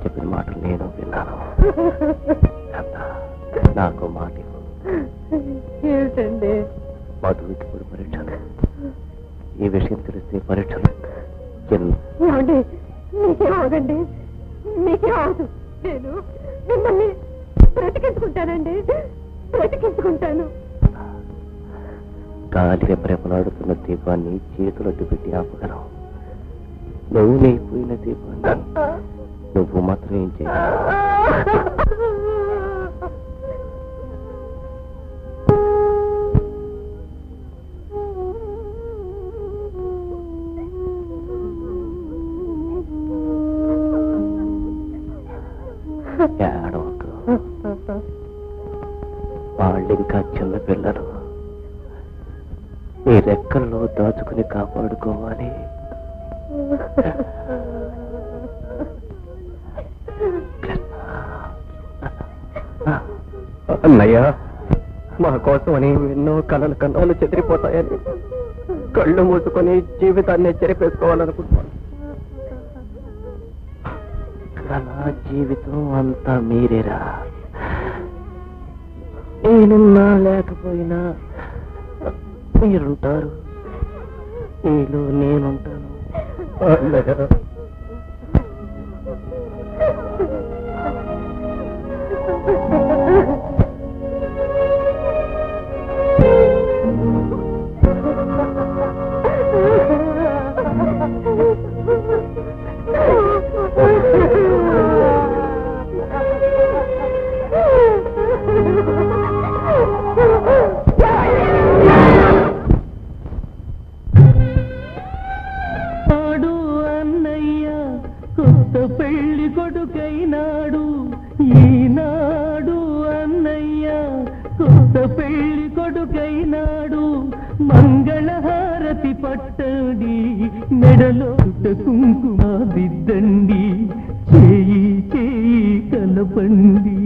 చెప్పిన మాటలు నేను విన్నాను. నాకు మాట ఏమిటండి? మధువికి ఇప్పుడు పరీక్షలు. ఈ విషయం తెలిస్తే పరీక్షలు ఏమండి? మీకేమవదండి, మీకేమవదు. నేను మిమ్మల్ని బ్రతికించుకుంటానండి, బ్రతికించుకుంటాను. గాలి రెపరెపలాడుతున్న దీపాన్ని చేతులడ్డు పెట్టి ఆపగలవు. నువ్వు నీపోయిన దీపాన్ని నువ్వు మాత్రం ఏం చేయగలవు? ఏడవకు, వాళ్ళింకా చిన్న పిల్లలు. నీ రెక్కల్లో దాచుకుని కాపాడుకోవాలి. అన్నయ్య, మా కోసమని ఎన్నో కలలు కన్నాలు చెదిరిపోతాయని కళ్ళు మూసుకొని జీవితాన్ని చెరిపేసుకోవాలనుకుంటున్నాను. కళ జీవితం అంతా మీరేరా. నేనున్నా లేకపోయినా మీరుంటారు. నీలో నేనుంటాను. అన్నయ్య, పెళ్లి కొడుకైనాడు ఈనాడు అన్నయ్య, కొత్త పెళ్లి కొడుకైనాడు. మంగళహారతి పట్టండి, మెడలో కుంకుమ దిద్దండి, చేయి చేయి కలపండి.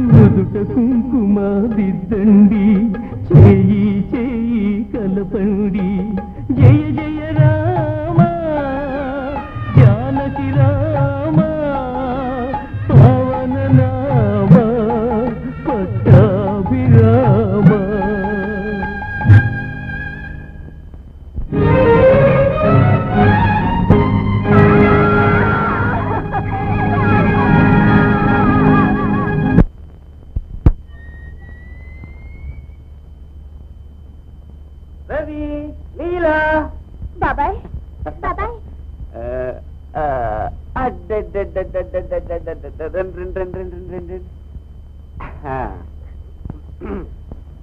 నుదుట కుంకుమ దిద్దండి, చేయి చేయి కలపండి. జయ జయ రామ జానకి రామ, పవన నామ పట్టాభిరామ. రవి, లీలా, బాబాయ్, బాబాయ్,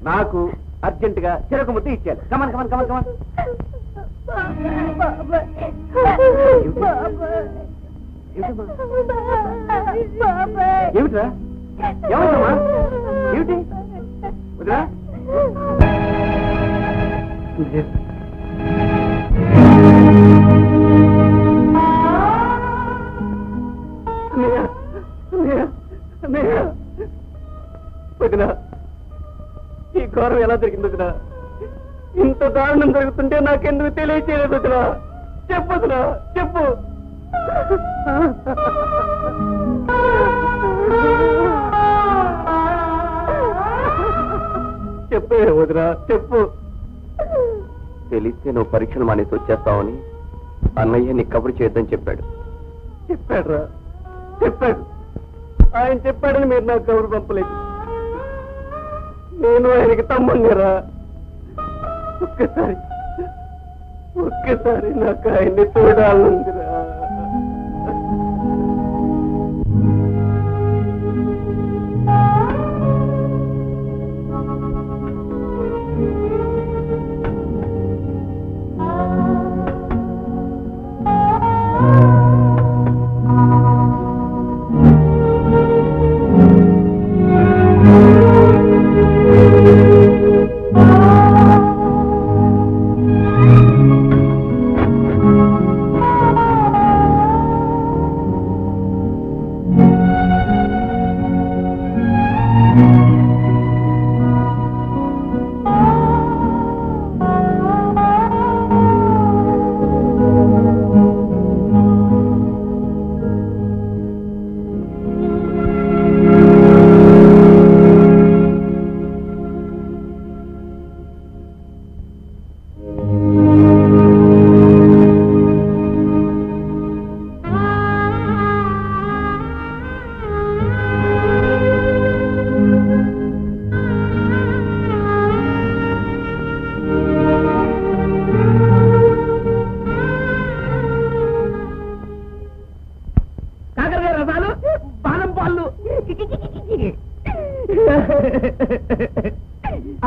నాకు అర్జెంటుగా చెరకు ముద్ద ఇచ్చారు. Come on come on come on come on. ఏమిట్రా? ఏమన్నా? ఏమిటి వదిరా? వదినా, ఈ ఘోరం ఎలా జరిగింది వదినా? ఇంత దారుణం జరుగుతుంటే నాకెందుకు తెలియచేయలేదు వదినా? చెప్పు వదినా, చెప్పు. చెప్పే వదినా, చెప్పు. తెలిస్తే నువ్వు పరీక్షలు మానేసి వచ్చేస్తావని అన్నయ్య నీ కబురు చేయొద్దని చెప్పాడు. చెప్పాడురా, చెప్పాడు. ఆయన చెప్పాడని మీరు నాకు కబురు పంపలేదు. నేను ఆయనకి తమ్ముడిరా. ఒక్కసారి నాకు ఆయన్ని చూడాలందిరా.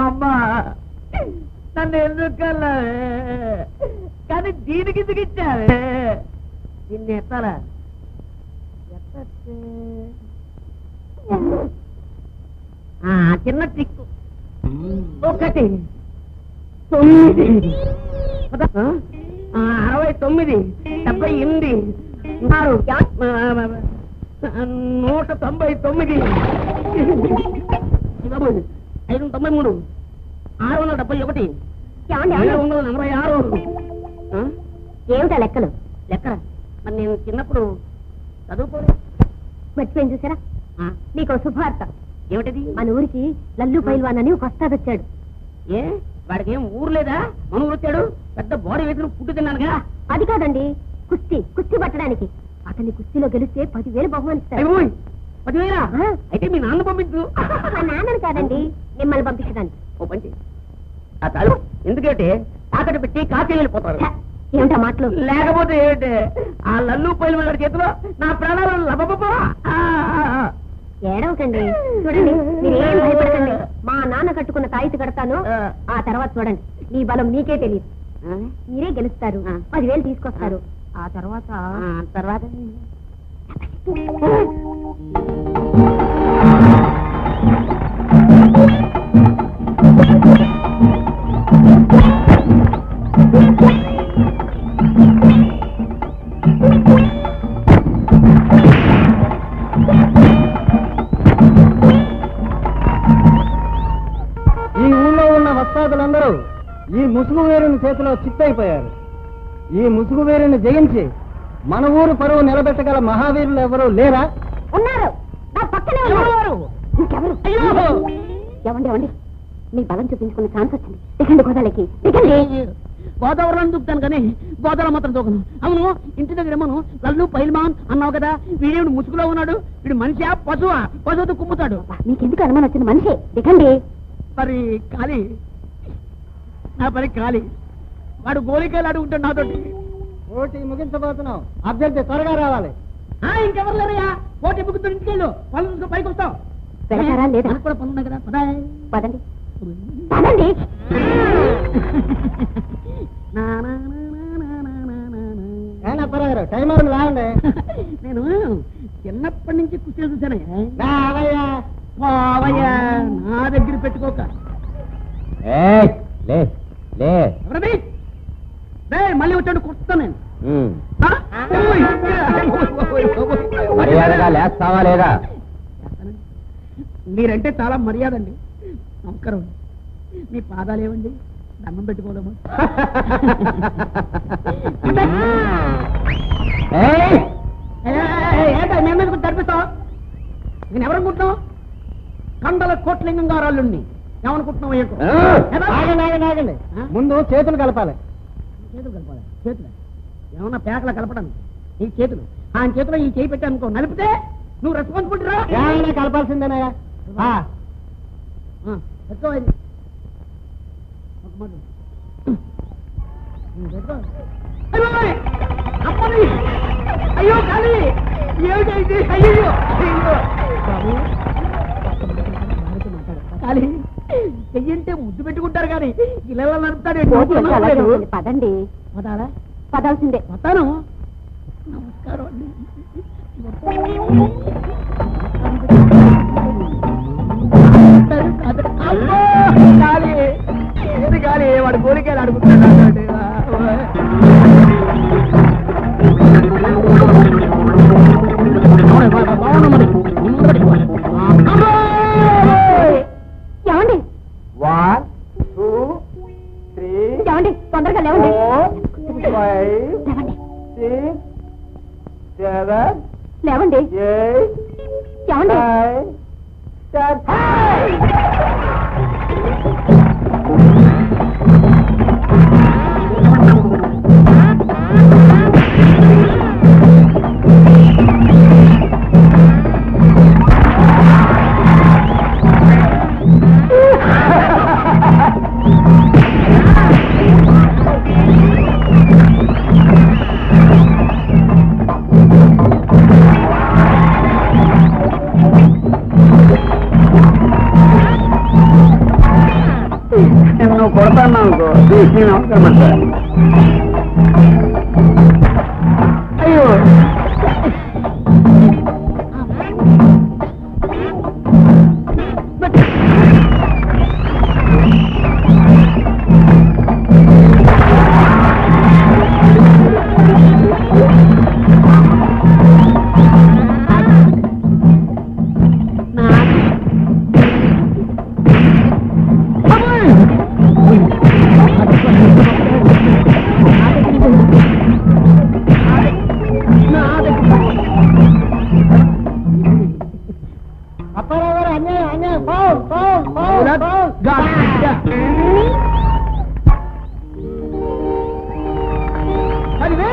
అమ్మా నన్ను ఎందుకల్లా కానీ దీనికి ఎందుకు ఇచ్చావే దీన్ని ఎత్తాలా చిన్న ట్రిక్ 1 9 69 78 199 593 671 746 ఏమిటా లెక్కలు? లెక్కరా మరి నేను చిన్నప్పుడు చదువుకోలేదు. మర్చిపోయింది చూసారా? నీకు శుభార్త. ఏమిటది? మన ఊరికి లల్లు పైల్వాన్ అని ఒక వస్తాడు వచ్చాడు. ఏ వాడికి ఏం ఊరు లేదా? మన ఊరు వచ్చాడు పెద్ద బాడీ వేసిన ఫుడ్ తిన్నానుగా. అది కాదండి, కుస్తీ పట్టడానికి. అతన్ని కుస్తీలో గెలిస్తే 10,000 బహుమానిస్తాడు. 10,000? అయితే మీ నాన్న పంపించు. మా నాన్నని కాదండి, మిమ్మల్ని పంపించడానికి. ఓ పంచి ఆ చాలు. ఎందుకంటే తాకట్టు పెట్టి కాశీ వెళ్ళిపోతారు. ఏమిటా మాటలు? లేకపోతే ఏమిటే ఆ లల్లు పైలు గారి చేతిలో నా ప్రాణాలు లభపా. ఏడవకండి, చూడండి మీరేం భయపడకండి. మా నాన్న కట్టుకున్న తాయితీ కడతాను, ఆ తర్వాత చూడండి మీ బలం మీకే తెలియదు. మీరే గెలుస్తారు, 10,000 తీసుకొస్తారు. ఆ తర్వాత ఈ ఊళ్ళో ఉన్న వస్తాదులందరూ ఈ ముసుగు వేరుని చేతిలో చిత్తైపోయారు. ఈ ముసుగు వేరుని జయించి మన ఊరు పరువు నిలబెట్టగల మహావీరులు ఎవరు లేరా? ఉన్నారు, నా పక్కనే ఉన్నారు. ఇంకెవరు? ఎవండి మీ బలం చూపించుకున్న ఛాన్స్ వచ్చింది. దిగండి గోదాలకి, దిగండి. గోదావరిలో దూకుతాను కానీ గోదావరి మాత్రం దూకను. అవును, ఇంటి దగ్గర ఏమను లల్లు పైల్మాన్ అన్నావు కదా, వీడేమిడు ముసుగులో ఉన్నాడు? వీడు మనిషా పశువా? పశువుతో కుమ్ముతాడు. మీకెందుకు అనుమానం వచ్చింది? మనిషి, దిగండి. మరి ఖాళీ, నా పని ఖాళీ. వాడు గోలికాయలు అడుగుంటాడు నాతోటి. పోటీ ముగించబోతున్నాం, అభ్యర్థి త్వరగా రావాలి. ఇంకెవరు లేరయ్యా, పోటీ ముగ్గురు ఇంటికెళ్ళు, పనులు చూసుకో, పైకి వస్తావు. వెళ్తారా లేదా? మనకు కూడా పనులు ఉన్నాయి కదా, పదండి పదండి. టైం అవుతుంది, రావండి. నేను చిన్నప్పటి నుంచి కుస్తీలు చూశానయ్యా. నా దగ్గర పెట్టుకోక. మళ్ళీ వచ్చాడు కొడతాను నేను. మర్యాదగా లేస్తావా లేదా? మీరంటే చాలా మర్యాద అండి. నమస్కారం. మీ పాదాలు ఏమండి? దండం పెట్టుకోవడము. తడిపిస్తావు? నేను ఎవరనుకుంటున్నావు? కండల కోట్లింగం గారాళ్ళుండి ఏమనుకుంటున్నావు? ఆగండి. ముందు చేతులు కలపాలి. చేతులు కలపాలి? చేతులు ఏమన్నా పేకలు కలపడానికి? ఈ చేతులు ఆయన చేతిలో ఈ చేయి పెట్టానుకో, నలిపితే నువ్వు రెస్పాన్సిబిలిటీ రా. కలపాల్సిందేనయ్యా. పెట్టుకోవాలి. ఒక మాట అయ్యో ఖాళీ. ఏమిటైంది? అయ్యో ఖాళీ. చెయ్యంటే ముద్దు పెట్టుకుంటారు కానీ ఇలా నడుపుతాడు. పదండి. పదాలా? పదాల్సిందే. పతాను. నమస్కారం అండి. గాలి ఏది గాలి? వాడు కోరికలు అడుగుతాడు. ఏమండి? 1 2 3 ఏమండి? తొందరగా లేవండి. 4 5 లేవండి 6 7 లేవండి. 8 ఏమండి? 9 10 నువ్వు కొడతాను అనుకో నేను అవసరమంట. అయ్యో అప్పారావు గారు అన్యాయం అన్యాయం ఫౌల్ ఫౌల్ ఫౌల్ ఫౌల్. అది వే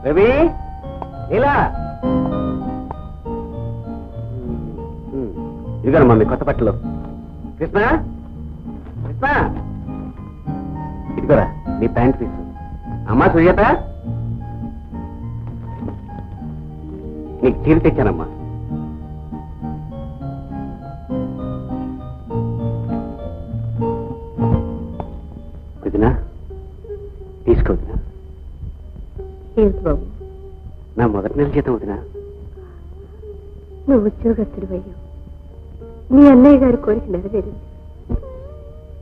రవి ఇలా ఇదిగోనమ్మా మీ కొత్త బట్టలు. కృష్ణ కృష్ణ ఇదిగోరా నీ ప్యాంట్ పీసు. అమ్మా సుజాత నీకు చీర తెచ్చానమ్మా. వదినా తీసుకో వదినా. ఏంటి బాబు, నా మొదటి నెల జీతం వదినా. నువ్వు ఉద్యోగస్తుడివయ్యావు, మీ అన్నయ్య గారి కోరిక నెరవేరింది.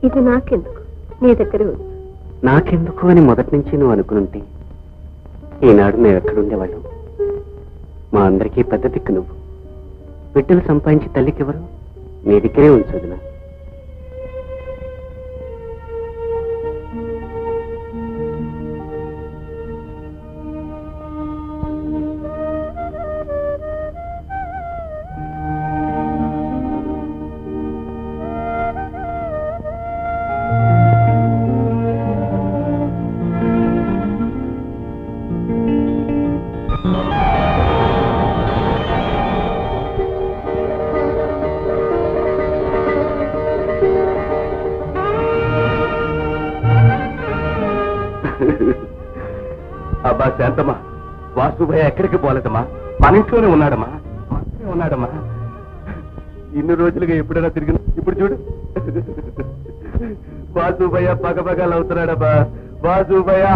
ఇది నాకెందుకు, నీ దగ్గర ఉంది. నాకెందుకు అని మొదటి నుంచి నువ్వు అనుకునుంటే ఈనాడు మేము ఎక్కడుండేవాళ్ళం. మా అందరికీ పెద్ద దిక్కు నువ్వు. బిడ్డలు సంపాదించి తల్లికెవరు నీ దగ్గరే ఉంచు వదినా. అబ్బా శాంతమ్మా, వాసుభయ్య ఎక్కడికి పోలేదమ్మా, మన ఇంట్లోనే ఉన్నాడమ్మా. ఉన్నాడమ్మా, ఇన్ని రోజులుగా ఎప్పుడైనా తిరిగి. ఇప్పుడు చూడు వాసుభయ్య పగపగలు అవుతున్నాడబ్బా. వాసుభయ్య